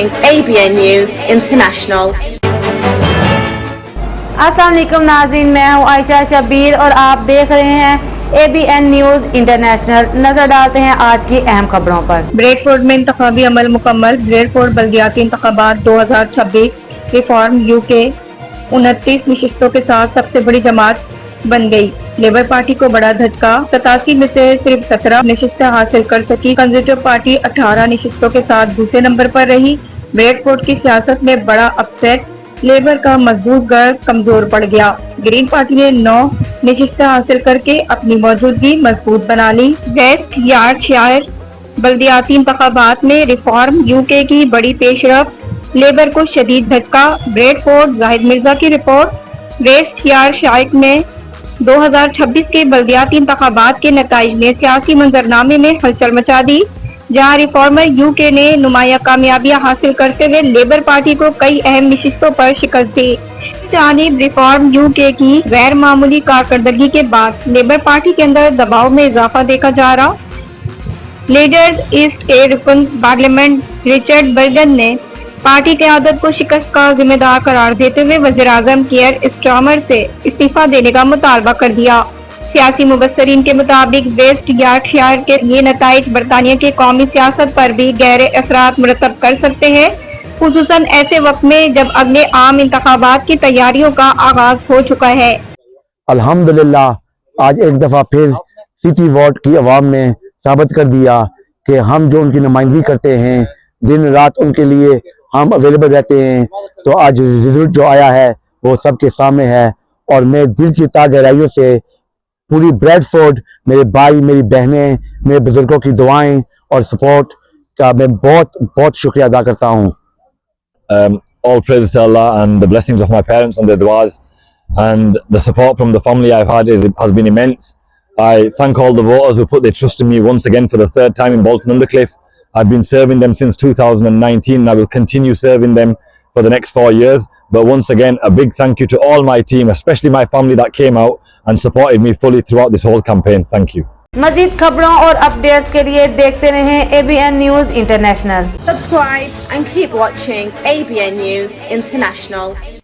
ABN News International. السلام علیکم ناظرین، میں ہوں عائشہ شبیر اور آپ دیکھ رہے ہیں ABN نیوز انٹرنیشنل۔ نظر ڈالتے ہیں آج کی اہم خبروں پر۔ بریڈفورڈ میں انتخابی عمل مکمل۔ بریڈفورڈ بلدیاتی انتخابات 2026 ریفارم UK 29 نشستوں کے ساتھ سب سے بڑی جماعت بن گئی۔ لیبر پارٹی کو بڑا دھچکا، 87 میں سے صرف 17 نشستیں حاصل کر سکی۔ کنزرویٹو پارٹی 18 نشستوں کے ساتھ دوسرے نمبر پر رہی۔ بریڈفورڈ کی سیاست میں بڑا اپسیٹ، لیبر کا مضبوط گڑھ کمزور پڑ گیا۔ گرین پارٹی نے 9 نشستیں حاصل کر کے اپنی موجودگی مضبوط بنا لی۔ ویسٹ یارکشائر بلدیاتی انتخابات میں ریفارم UK کی بڑی پیش رفت، لیبر کو شدید دھچکا۔ بریڈفورڈ زاہد مرزا کی رپورٹ۔ ویسٹ یارکشائر میں 2026 کے بلدیاتی انتخابات کے نتائج نے سیاسی منظرنامے میں ہلچل مچا دی، جہاں ریفارمر UK نے نمایاں کامیابیاں حاصل کرتے ہوئے لیبر پارٹی کو کئی اہم نشستوں پر شکست دی۔ جانب ریفارم UK کی غیر معمولی کارکردگی کے بعد لیبر پارٹی کے اندر دباؤ میں اضافہ دیکھا جا رہا۔ لیڈرز ایسٹ کے رکن پارلیمنٹ رچرڈ برگن نے پارٹی قیادت کو شکست کا ذمہ دار قرار دیتے ہوئے وزیر اعظم کیئر اسٹارمر سے استعفیٰ دینے کا مطالبہ کر دیا۔ سیاسی مبصرین کے مطابق ویسٹ یارکشائر کے یہ نتائج برطانیہ کے قومی سیاست پر بھی گہرے اثرات مرتب کر سکتے ہیں، خصوصاً ایسے وقت میں جب اگلے عام انتخابات کی تیاریوں کا آغاز ہو چکا ہے۔ الحمدللہ آج ایک دفعہ پھر سٹی وارڈ کی عوام نے ثابت کر دیا کہ ہم جو ان کی نمائندگی کرتے ہیں، دن رات ان کے لیے ہم اویلیبل رہتے ہیں۔ تو آج رزلٹ جو آیا ہے وہ سب کے سامنے ہے، اور میں دل کی تہ گہرائیوں سے پوری بریڈفورڈ، میرے بھائی، میری بہنیں، میرے بزرگوں کی دعائیں اور سپورٹ کا میں بہت بہت شکریہ ادا کرتا ہوں۔ All praise to Allah and the blessings of my parents and their du'as, and the support from the family I've had has been immense. I thank all the voters who put their trust in me once again for the third time in Bolton Undercliff. I've been serving them since 2019 and I will continue serving them for the next 4 years. But once again, a big thank you to all my team, especially my family that came out and supported me fully throughout this whole campaign. Thank you. مزید خبروں اور updates کے لیے دیکھتے رہیں ABN news international. Subscribe and keep watching ABN News International.